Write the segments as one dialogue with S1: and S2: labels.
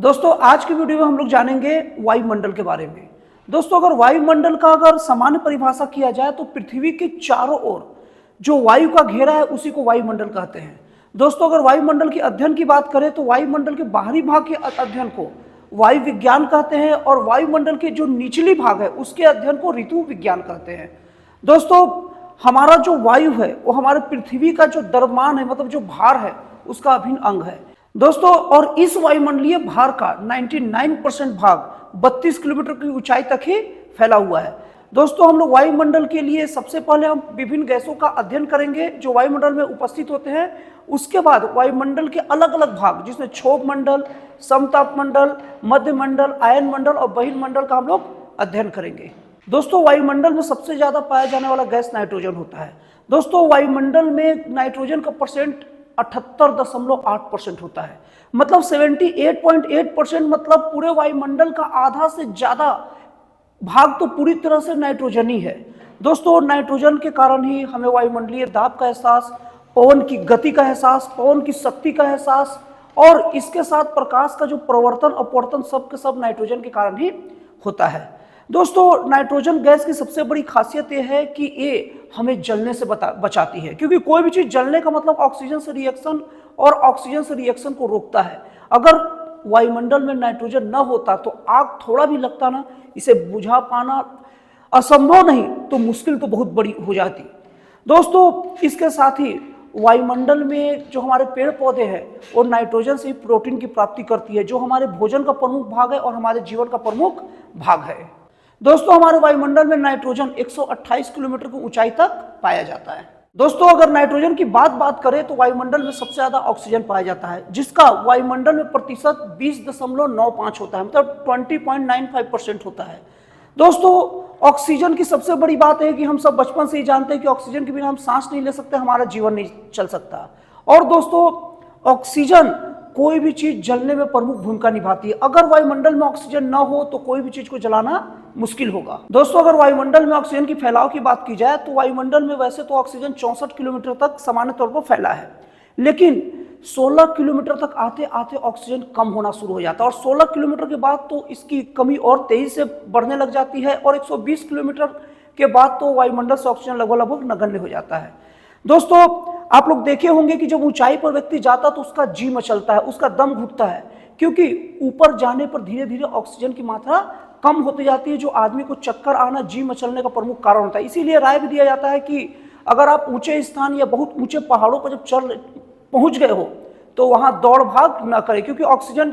S1: दोस्तों आज की वीडियो में हम लोग जानेंगे वायुमंडल के बारे में। दोस्तों अगर वायुमंडल का अगर सामान्य परिभाषा किया जाए तो पृथ्वी के चारों ओर जो वायु का घेरा है उसी को वायुमंडल कहते हैं। दोस्तों अगर वायुमंडल के अध्ययन की बात करें तो वायुमंडल के बाहरी भाग के अध्ययन को वायु विज्ञान कहते हैं और वायुमंडल के जो निचली भाग है उसके अध्ययन को ऋतु विज्ञान कहते हैं। दोस्तों हमारा जो वायु है वो हमारे पृथ्वी का जो द्रव्यमान है मतलब जो भार है उसका अभिन्न अंग है दोस्तों। और इस वायुमंडलीय भार का 99% भाग 32 किलोमीटर की ऊंचाई तक ही फैला हुआ है। दोस्तों हम लोग वायुमंडल के लिए सबसे पहले हम विभिन्न गैसों का अध्ययन करेंगे जो वायुमंडल में उपस्थित होते हैं। उसके बाद वायुमंडल के अलग अलग भाग जिसमें क्षोभ मंडल, समताप मंडल, मध्य मंडल, आयन मंडल और बहिर्मंडल का हम लोग अध्ययन करेंगे। दोस्तों वायुमंडल में सबसे ज्यादा पाया जाने वाला गैस नाइट्रोजन होता है। दोस्तों वायुमंडल में नाइट्रोजन का परसेंट 78.8% होता है, मतलब 78.8%, मतलब पूरे वायुमंडल का आधा से ज्यादा भाग तो पूरी तरह से नाइट्रोजन ही है। दोस्तों नाइट्रोजन के कारण ही हमें वायुमंडलीय दाब का एहसास, पवन की गति का एहसास, पवन की शक्ति का एहसास और इसके साथ प्रकाश का जो प्रवर्तन अपवर्तन सब के सब नाइट्रोजन के कारण ही होता है। दोस्तों नाइट्रोजन गैस की सबसे बड़ी खासियत यह है कि ये हमें जलने से बचाती है, क्योंकि कोई भी चीज जलने का मतलब ऑक्सीजन से रिएक्शन और ऑक्सीजन से रिएक्शन को रोकता है। अगर वायुमंडल में नाइट्रोजन न होता तो आग थोड़ा भी लगता ना, इसे बुझा पाना असंभव नहीं तो मुश्किल तो बहुत बड़ी हो जाती। दोस्तों इसके साथ ही वायुमंडल में जो हमारे पेड़ पौधे हैं वो नाइट्रोजन से ही प्रोटीन की प्राप्ति करती है, जो हमारे भोजन का प्रमुख भाग है और हमारे जीवन का प्रमुख भाग है। दोस्तों हमारे वायुमंडल में नाइट्रोजन 128 किलोमीटर की ऊंचाई तक पाया जाता है। दोस्तों अगर नाइट्रोजन की बात करें तो वायुमंडल में सबसे ज्यादा ऑक्सीजन पाया जाता है, जिसका वायुमंडल में प्रतिशत 20.95 होता है, मतलब 20.95% होता है। दोस्तों ऑक्सीजन की सबसे बड़ी बात है कि हम सब बचपन से ही जानते हैं कि ऑक्सीजन के बिना हम सांस नहीं ले सकते, हमारा जीवन नहीं चल सकता। और दोस्तों ऑक्सीजन कोई भी चीज जलने में प्रमुख भूमिका निभाती है। अगर वायुमंडल में ऑक्सीजन न हो तो कोई भी चीज को जलाना मुश्किल होगा। दोस्तों अगर वायुमंडल में ऑक्सीजन की फैलाव की बात की जाए तो वायुमंडल में वैसे तो ऑक्सीजन 64 किलोमीटर तक सामान्य तौर पर फैला है, लेकिन 16 किलोमीटर तक आते आते ऑक्सीजन कम होना शुरू हो जाता है और 16 किलोमीटर के बाद तो इसकी कमी और तेजी से बढ़ने लग जाती है और 120 किलोमीटर के बाद तो वायुमंडल से ऑक्सीजन लगभग नगण्य हो जाता है। दोस्तों आप लोग देखे होंगे कि जब ऊंचाई पर व्यक्ति जाता तो उसका जी मचलता है, उसका दम घुटता है, क्योंकि ऊपर जाने पर धीरे धीरे ऑक्सीजन की मात्रा कम होती जाती है, जो आदमी को चक्कर आना, जी मचलने का प्रमुख कारण होता है। इसीलिए राय भी दिया जाता है कि अगर आप ऊंचे स्थान या बहुत ऊंचे पहाड़ों पर जब पहुंच गए हो तो वहां दौड़ भाग ना करें, क्योंकि ऑक्सीजन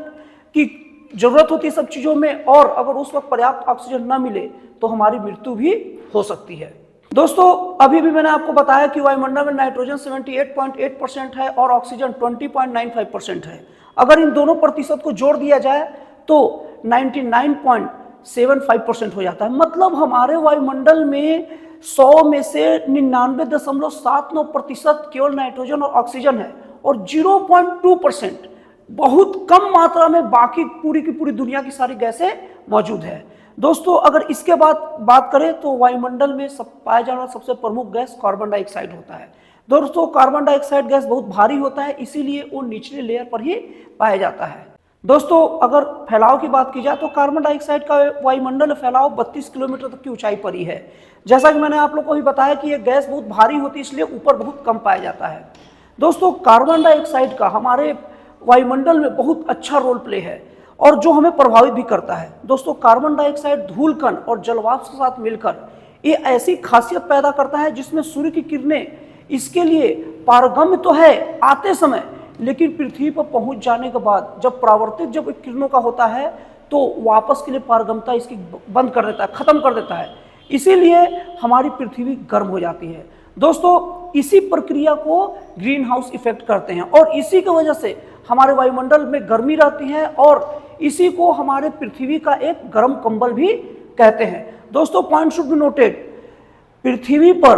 S1: की जरूरत होती है सब चीजों में और अगर उस वक्त पर्याप्त ऑक्सीजन न मिले तो हमारी मृत्यु भी हो सकती है। दोस्तों अभी भी मैंने आपको बताया कि वायुमंडल में नाइट्रोजन 78.8% है और ऑक्सीजन 20.95% है। अगर इन दोनों प्रतिशत को जोड़ दिया जाए तो 99.75% हो जाता है, मतलब हमारे वायुमंडल में 100 में से 99.79% केवल नाइट्रोजन और ऑक्सीजन है और 0.2% बहुत कम मात्रा में बाकी पूरी की पूरी दुनिया की सारी गैसें मौजूद है। दोस्तों अगर इसके बाद बात करें तो वायुमंडल में पाया जाने वाला सबसे प्रमुख गैस कार्बन डाइऑक्साइड होता है। दोस्तों कार्बन डाइऑक्साइड गैस बहुत भारी होता है, इसीलिए वो निचले लेयर पर ही पाया जाता है। दोस्तों अगर फैलाव की बात की जाए तो कार्बन डाइऑक्साइड का वायुमंडल में फैलाव 32 किलोमीटर तक की ऊंचाई पर ही है। जैसा कि मैंने आप लोग को भी बताया कि यह गैस बहुत भारी होती है, इसलिए ऊपर बहुत कम पाया जाता है। दोस्तों कार्बन डाइऑक्साइड का हमारे वायुमंडल में बहुत अच्छा रोल प्ले है और जो हमें प्रभावित भी करता है। दोस्तों कार्बन डाइऑक्साइड धूल कण और जलवाष्प के साथ मिलकर ये ऐसी खासियत पैदा करता है जिसमें सूर्य की किरणें इसके लिए पारगम्य तो है आते समय, लेकिन पृथ्वी पर पहुंच जाने के बाद जब परावर्तित जब किरणों का होता है तो वापस के लिए पारगम्यता इसकी बंद कर देता है, खत्म कर देता है, इसीलिए हमारी पृथ्वी गर्म हो जाती है। दोस्तों इसी प्रक्रिया को ग्रीन हाउस इफेक्ट करते हैं और इसी की वजह से हमारे वायुमंडल में गर्मी रहती है और इसी को हमारे पृथ्वी का एक गर्म कंबल भी कहते हैं। दोस्तों पॉइंट शुड बी नोटेड, पृथ्वी पर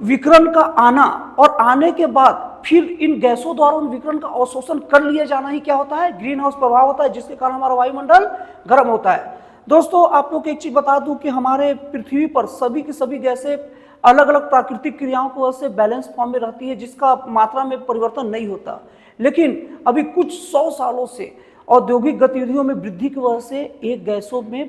S1: विकिरण का आना और आने के बाद फिर इन गैसों द्वारा उन विकिरण का अवशोषण कर लिया जाना ही क्या होता है, ग्रीन हाउस प्रभाव होता है, जिसके कारण हमारा वायुमंडल गर्म होता है। दोस्तों आप लोग को एक चीज बता दूं कि हमारे पृथ्वी पर सभी की सभी गैसें अलग अलग प्राकृतिक क्रियाओं की वजह से बैलेंस फॉर्म में रहती है, जिसका मात्रा में परिवर्तन नहीं होता, लेकिन अभी कुछ 100 सालों से औद्योगिक गतिविधियों में वृद्धि की वजह से एक गैसों में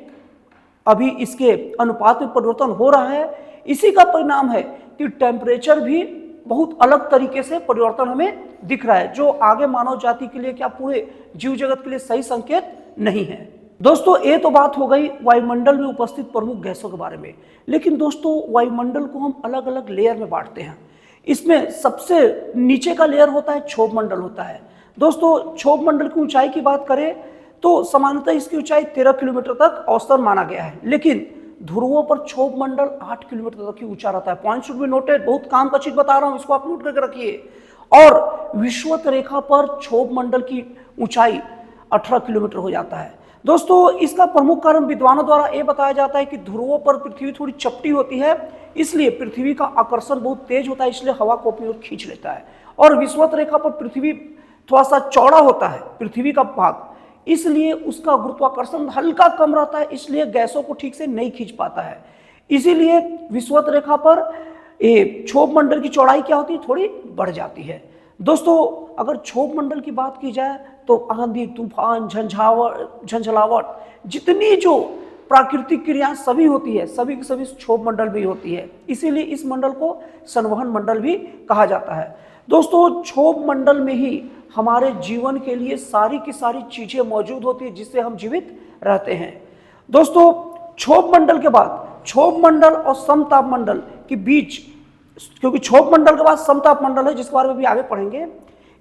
S1: अभी इसके अनुपात में परिवर्तन हो रहा है। इसी का परिणाम है कि टेम्परेचर भी बहुत अलग तरीके से परिवर्तन हमें दिख रहा है, जो आगे मानव जाति के लिए, क्या पूरे जीव जगत के लिए सही संकेत नहीं है। दोस्तों, ये तो बात हो गई वायुमंडल में उपस्थित प्रमुख गैसों के बारे में। लेकिन दोस्तों, वायुमंडल को हम अलग अलग लेयर में बांटते हैं। इसमें सबसे नीचे का लेयर होता है क्षोभ मंडल होता है। दोस्तों, क्षोभ मंडल की ऊंचाई की बात करें तो सामान्यतः इसकी ऊंचाई 13 किलोमीटर तक औसतन माना गया है, लेकिन ध्रुवों पर क्षोभ मंडल 8 किलोमीटर तक ही ऊंचा रहता है। पॉइंट शुड बी नोटेड, बहुत काम का चीज बता रहा हूं, इसको आप नोट करके रखिए। और विषुवत रेखा पर क्षोभ मंडल की ऊंचाई 18 किलोमीटर हो जाता है। दोस्तों, इसका प्रमुख कारण विद्वानों द्वारा यह बताया जाता है कि ध्रुवों पर पृथ्वी थोड़ी चपटी होती है, इसलिए पृथ्वी का आकर्षण बहुत तेज होता है, इसलिए हवा को अपनी ओर खींच लेता है। और विषुवत रेखा पर पृथ्वी थोड़ा सा चौड़ा होता है, पृथ्वी का भाग, इसलिए उसका गुरुत्वाकर्षण हल्का कम रहता है, इसलिए गैसों को ठीक से नहीं खींच पाता है। इसीलिए विषुवत रेखा पर क्षोभ मंडल की चौड़ाई क्या होती है, थोड़ी बढ़ जाती है। दोस्तों, अगर क्षोभ मंडल की बात की जाए तो आंधी, तूफान, झंझलावट, जितनी जो प्राकृतिक क्रियाएं सभी होती है, सभी की सभी क्षोभ मंडल में होती है। इसीलिए इस मंडल को संवहन मंडल भी कहा जाता है। दोस्तों, क्षोभ मंडल में ही हमारे जीवन के लिए सारी की सारी चीजें मौजूद होती है, जिससे हम जीवित रहते हैं। दोस्तों, क्षोभ मंडल के बाद क्षोभ मंडल और समताप मंडल के बीच, क्योंकि क्षोभ मंडल के बाद समताप मंडल है जिसके बारे में भी आगे पढ़ेंगे,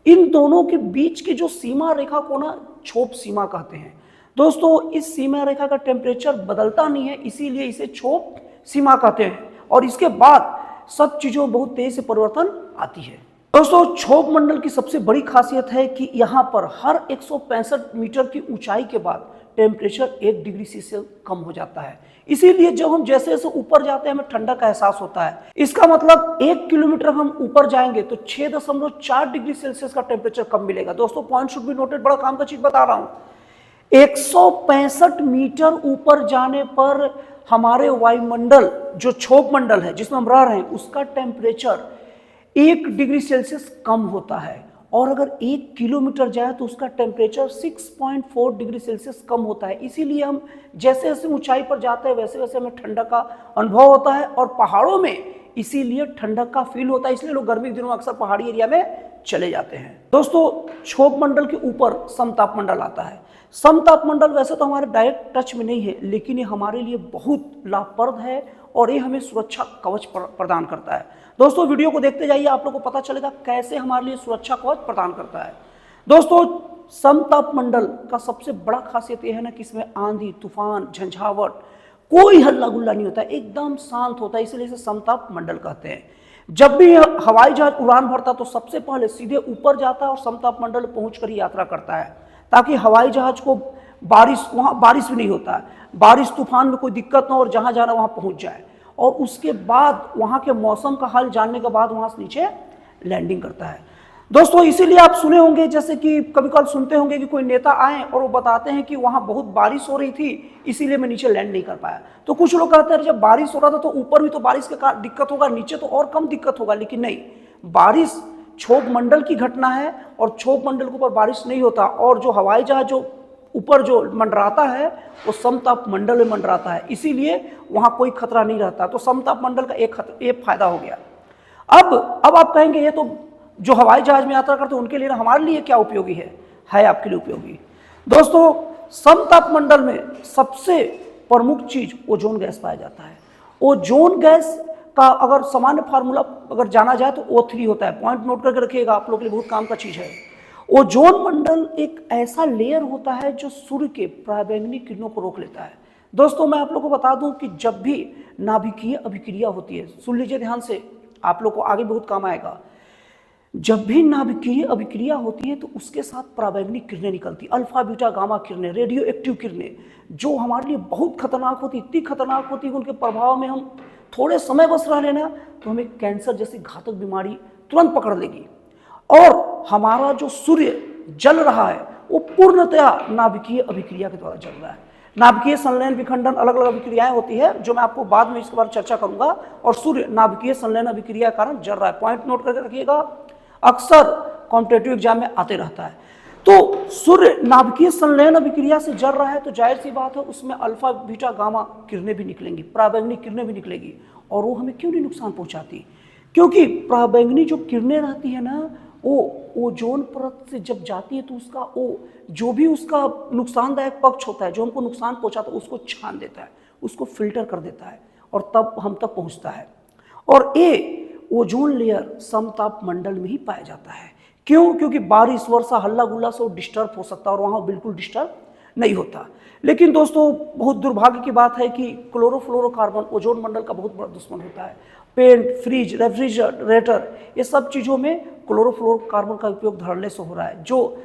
S1: इन दोनों के बीच की जो सीमा रेखा को ना क्षोभ सीमा कहते हैं। दोस्तों, इस सीमा रेखा का टेम्परेचर बदलता नहीं है, इसीलिए इसे क्षोभ सीमा कहते हैं। और इसके बाद सब चीजों में बहुत तेज से परिवर्तन आती है। दोस्तों, क्षोभ मंडल की सबसे बड़ी खासियत है कि यहाँ पर हर 165 मीटर की ऊंचाई के बाद टेम्परेचर 1 डिग्री सेल्सियस कम हो जाता है। इसीलिए जब हम जैसे जैसे ऊपर जाते हैं हमें ठंडा का एहसास होता है। इसका मतलब 1 किलोमीटर हम ऊपर जाएंगे तो 6.4 डिग्री सेल्सियस का टेम्परेचर कम मिलेगा। दोस्तों, पॉइंट शुड बी नोटेड, बड़ा काम का चीज बता रहा हूं। 165 मीटर ऊपर जाने पर हमारे वायुमंडल, जो क्षोभ मंडल है जिसमें हम रह रहे हैं, उसका टेम्परेचर 1 डिग्री सेल्सियस कम होता है। और अगर 1 किलोमीटर जाए तो उसका टेम्परेचर 6.4 डिग्री सेल्सियस कम होता है। इसीलिए हम जैसे जैसे ऊंचाई पर जाते हैं वैसे वैसे हमें ठंडक का अनुभव होता है। और पहाड़ों में इसीलिए ठंडक का फील होता है, इसलिए लोग गर्मी के दिनों में अक्सर पहाड़ी एरिया में चले जाते हैं। दोस्तों, क्षोभ मंडल के ऊपर समताप मंडल आता है। समताप मंडल वैसे तो हमारे डायरेक्ट टच में नहीं है, लेकिन ये हमारे लिए बहुत लाभप्रद है और ये हमें सुरक्षा कवच प्रदान करता है। दोस्तों, वीडियो को देखते जाइए, आप लोगों को पता चलेगा कैसे हमारे लिए सुरक्षा कवच प्रदान करता है। दोस्तों, समताप मंडल का सबसे बड़ा खासियत यह है ना कि इसमें आंधी, तूफान, झंझावट, कोई हल्ला गुल्ला नहीं होता है, एकदम शांत होता है, इसलिए इसे समताप मंडल कहते हैं। जब भी हवाई जहाज उड़ान भरता तो सबसे पहले सीधे ऊपर जाता है और समताप मंडल पहुंचकर ही यात्रा करता है, ताकि हवाई जहाज को वहाँ बारिश भी नहीं होता है, बारिश तूफान में कोई दिक्कत ना हो और जहाँ जाना वहाँ पहुँच जाए। और उसके बाद वहाँ के मौसम का हाल जानने के बाद वहाँ से नीचे लैंडिंग करता है। दोस्तों, इसीलिए आप सुने होंगे, जैसे कि कभी कभी सुनते होंगे कि कोई नेता आए और वो बताते हैं कि वहाँ बहुत बारिश हो रही थी इसीलिए मैं नीचे लैंड नहीं कर पाया। तो कुछ लोग कहते हैं जब बारिश हो रहा था तो ऊपर भी तो बारिश के कारण दिक्कत होगा, नीचे तो और कम दिक्कत होगा। लेकिन नहीं, बारिश क्षोभ मंडल की घटना है और क्षोभ मंडल के ऊपर बारिश नहीं होता। और जो हवाई जहाज जो ऊपर जो मंडराता है वो समताप मंडल में मंडराता है, इसीलिए वहाँ कोई खतरा नहीं रहता। तो समताप मंडल का एक फायदा हो गया। अब आप कहेंगे ये तो जो हवाई जहाज में यात्रा करते हैं उनके लिए, हमारे लिए क्या उपयोगी है आपके लिए उपयोगी। दोस्तों, समताप मंडल में सबसे प्रमुख चीज ओजोन गैस पाया जाता है। ओजोन गैस का अगर सामान्य फार्मूला अगर जाना जाए तो O3 होता है। पॉइंट नोट करके रखिएगा, आप लोग के लिए बहुत काम का चीज है। ओजोन मंडल एक ऐसा लेयर होता है जो सूर्य के पराबैंगनी किरणों को रोक लेता है। दोस्तों, मैं आप लोग को बता दूं कि जब भी नाभिकीय अभिक्रिया होती है, सुन लीजिए ध्यान से, आप लोग को आगे बहुत काम आएगा। जब भी नाभिकीय अभिक्रिया होती है तो उसके साथ पराबैंगनी किरणें निकलती, अल्फा बीटा गामा किरणें, रेडियो एक्टिव किरणें, जो हमारे लिए बहुत खतरनाक होती, इतनी खतरनाक होती है कि उनके प्रभाव में हम थोड़े समय बस रह लेना तो हमें कैंसर जैसी घातक बीमारी तुरंत पकड़ लेगी। और हमारा जो सूर्य जल रहा है वो पूर्णतया नाभिकीय अभिक्रिया के द्वारा जल रहा है। नाभिकीय संलयन विखंडन अलग अलग अभिक्रियाएं होती है जो मैं आपको बाद में इसके बारे में चर्चा करूंगा। और सूर्य नाभिकीय संलयन अभिक्रिया के कारण जल रहा है। पॉइंट नोट करके रखिएगा, अक्सर कॉम्पिटिटिव एग्जाम में आते रहता है। तो सूर्य नाभिकीय संलयन अभिक्रिया से जल रहा है तो जाहिर सी बात है उसमें अल्फा बीटा गामा किरणें भी निकलेंगी, पराबैंगनी किरणें भी निकलेगी। और वो हमें क्यों नहीं नुकसान पहुंचाती? क्योंकि पराबैंगनी जो किरणें रहती है ना, वो ओजोन परत से जब जाती है तो उसका वो जो भी उसका नुकसानदायक पक्ष होता है, जो हमको नुकसान पहुंचाता है, उसको छान देता है, उसको फिल्टर कर देता है और तब हम तक पहुंचता है। और ये ओजोन लेयर समताप मंडल में ही पाया जाता है। क्यों? क्योंकि बारिश वर्षा हल्ला गुल्ला से वो डिस्टर्ब हो सकता है और वहाँ बिल्कुल डिस्टर्ब नहीं होता। लेकिन दोस्तों बहुत दुर्भाग्य की बात है कि क्लोरोफ्लोरोकार्बन ओजोन मंडल का बहुत बड़ा दुश्मन होता है। पेंट, फ्रिज, रेफ्रिजरेटर, ये सब चीज़ों में क्लोरोफ्लोरोकार्बन का उपयोग धड़ल्ले से हो रहा है, जो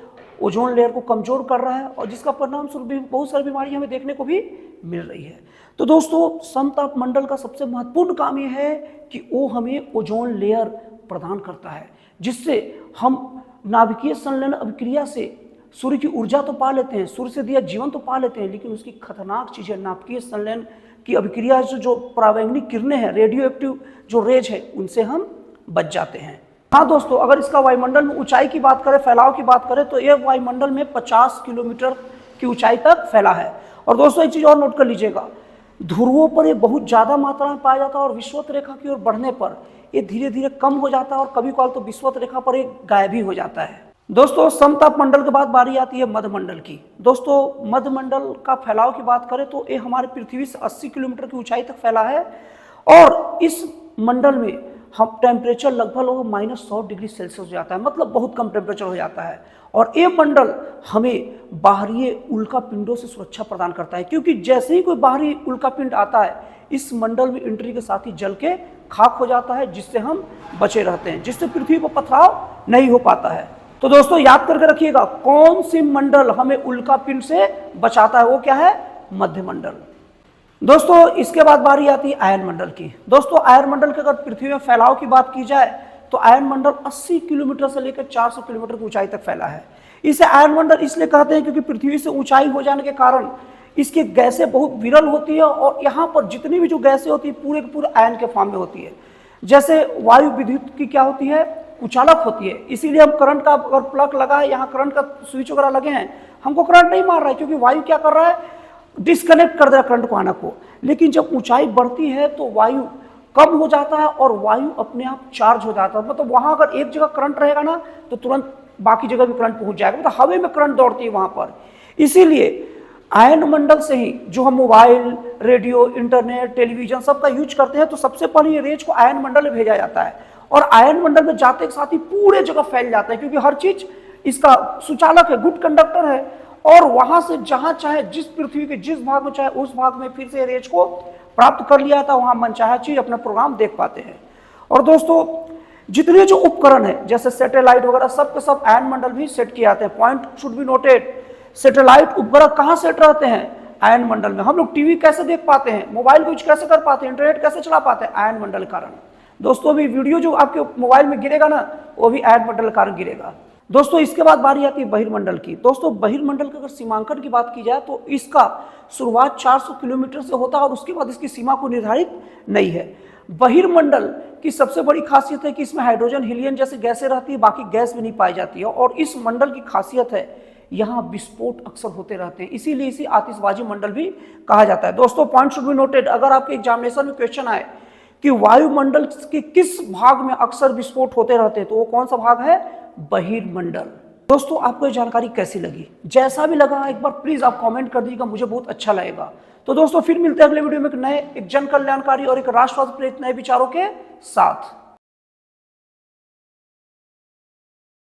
S1: ओजोन लेयर को कमजोर कर रहा है और जिसका परिणाम स्वरूप बहुत सारी बीमारियां हमें देखने को भी मिल रही है। तो दोस्तों समताप मंडल का सबसे महत्वपूर्ण काम यह है कि वो हमें ओजोन लेयर प्रदान करता है, जिससे हम नाभिकीय संलयन अभिक्रिया से सूर्य की ऊर्जा तो पा लेते हैं, सूर्य से दिया जीवन तो पा लेते हैं, लेकिन उसकी खतरनाक चीज़ें नाभिकीय संलयन की अभिक्रिया से जो पराबैंगनी किरणें हैं, रेडियो एक्टिव जो रेज है, उनसे हम बच जाते हैं। हाँ दोस्तों, अगर इसका वायुमंडल में ऊंचाई की बात करें, फैलाव की बात करें, तो यह वायुमंडल में 50 किलोमीटर की ऊंचाई तक फैला है। और दोस्तों एक चीज़ और नोट कर लीजिएगा, ध्रुवों पर ये बहुत ज़्यादा मात्रा में पाया जाता है और विषुवत रेखा की ओर बढ़ने पर ये धीरे धीरे कम हो जाता है और कभी कभार तो विषुवत रेखा पर ये गायब ही हो जाता है। दोस्तों समताप मंडल के बाद बारी आती है मध्यमंडल की। दोस्तों मध्यमंडल का फैलाव की बात करें तो ये हमारे पृथ्वी से 80 किलोमीटर की ऊंचाई तक फैला है और इस मंडल में हम टेम्परेचर लगभग -100 डिग्री सेल्सियस हो जाता है, मतलब बहुत कम टेम्परेचर हो जाता है। और ये मंडल हमें बाहरी उल्का पिंडों से सुरक्षा प्रदान करता है, क्योंकि जैसे ही कोई बाहरी उल्का पिंड आता है इस मंडल में एंट्री के साथ ही जल के खाक हो जाता है, जिससे हम बचे रहते हैं, जिससे पृथ्वी पर पथराव नहीं हो पाता है। तो दोस्तों याद करके रखिएगा, कौन सी मंडल हमें उल्का पिंड से बचाता है? वो क्या है? मध्यमंडल। दोस्तों इसके बाद बारी आती है आयन मंडल की। दोस्तों आयन मंडल के अगर पृथ्वी में फैलाव की बात की जाए तो आयन मंडल 80 किलोमीटर से लेकर 400 किलोमीटर की ऊंचाई तक फैला है। इसे आयन मंडल इसलिए कहते हैं क्योंकि पृथ्वी से ऊंचाई हो जाने के कारण इसकी गैसें बहुत विरल होती है और यहाँ पर जितनी भी जो गैसें होती है पूरे के पूरे आयन के फॉर्म में होती है। जैसे वायु विद्युत की क्या होती है? कुचालक होती है। इसीलिए हम करंट का अगर प्लग लगा है, यहाँ करंट का स्विच वगैरह लगे हैं, हमको करंट नहीं मार रहा है, क्योंकि वायु क्या कर रहा है? डिस्कनेक्ट कर दे रहा करंट को, आना को। लेकिन जब ऊंचाई बढ़ती है तो वायु कम हो जाता है और वायु अपने आप चार्ज हो जाता है। मतलब वहां अगर एक जगह करंट रहेगा ना तो तुरंत बाकी जगह भी करंट पहुंच जाएगा, मतलब हवा में करंट दौड़ती है वहां पर। इसीलिए आयन मंडल से ही जो हम मोबाइल, रेडियो, इंटरनेट, टेलीविजन सबका यूज करते हैं, तो सबसे पहले ये रेज को आयन मंडल में भेजा जाता है और आयन मंडल में जाते के साथ ही पूरे जगह फैल जाता है, क्योंकि हर चीज इसका सुचालक है, गुड कंडक्टर है। और वहां से जहां चाहे, जिस पृथ्वी के जिस भाग में चाहे उस भाग में फिर से रेज को प्राप्त कर लिया था, वहां मनचाहा चीज अपना प्रोग्राम देख पाते हैं। और दोस्तों जितने जो उपकरण है जैसे सैटेलाइट वगैरह सब के सब आयन मंडल भी सेट किए जाते हैं। Point should be noted, satellite उपग्रह कहाँ सेट रहते हैं? आयन मंडल में। हम लोग टीवी कैसे देख पाते हैं, मोबाइल यूज कैसे कर पाते हैं, इंटरनेट कैसे चला पाते हैं? आयन मंडल के कारण। दोस्तों अभी वीडियो जो आपके मोबाइल में गिरेगा ना, वो भी आयन मंडल के कारण गिरेगा। दोस्तों इसके बाद बारी आती है बहिर्मंडल की। दोस्तों बहिर्मंडल के अगर सीमांकन की बात की जाए तो इसका शुरुआत 400 किलोमीटर से होता है और उसके बाद इसकी सीमा को निर्धारित नहीं है। बहिर्मंडल की सबसे बड़ी खासियत है कि इसमें हाइड्रोजन, हीलियम जैसी गैसें रहती है, बाकी गैस भी नहीं पाई जाती है। और इस मंडल की खासियत है यहाँ विस्फोट अक्सर होते रहते हैं, इसीलिए इसे आतिशबाजी मंडल भी कहा जाता है। दोस्तों पॉइंट शुड बी नोटेड, अगर आपके एग्जामिनेशन में क्वेश्चन आए कि वायुमंडल के किस भाग में अक्सर विस्फोट होते रहते हैं, तो वो कौन सा भाग है? बहिर्मंडल। दोस्तों आपको ये जानकारी कैसी लगी? जैसा भी लगा एक बार प्लीज आप कमेंट कर दीजिएगा, मुझे बहुत अच्छा लगेगा। तो दोस्तों फिर मिलते हैं अगले वीडियो में एक नए, एक जन कल्याणकारी और एक राष्ट्रवाद प्रेरित नए विचारों के साथ।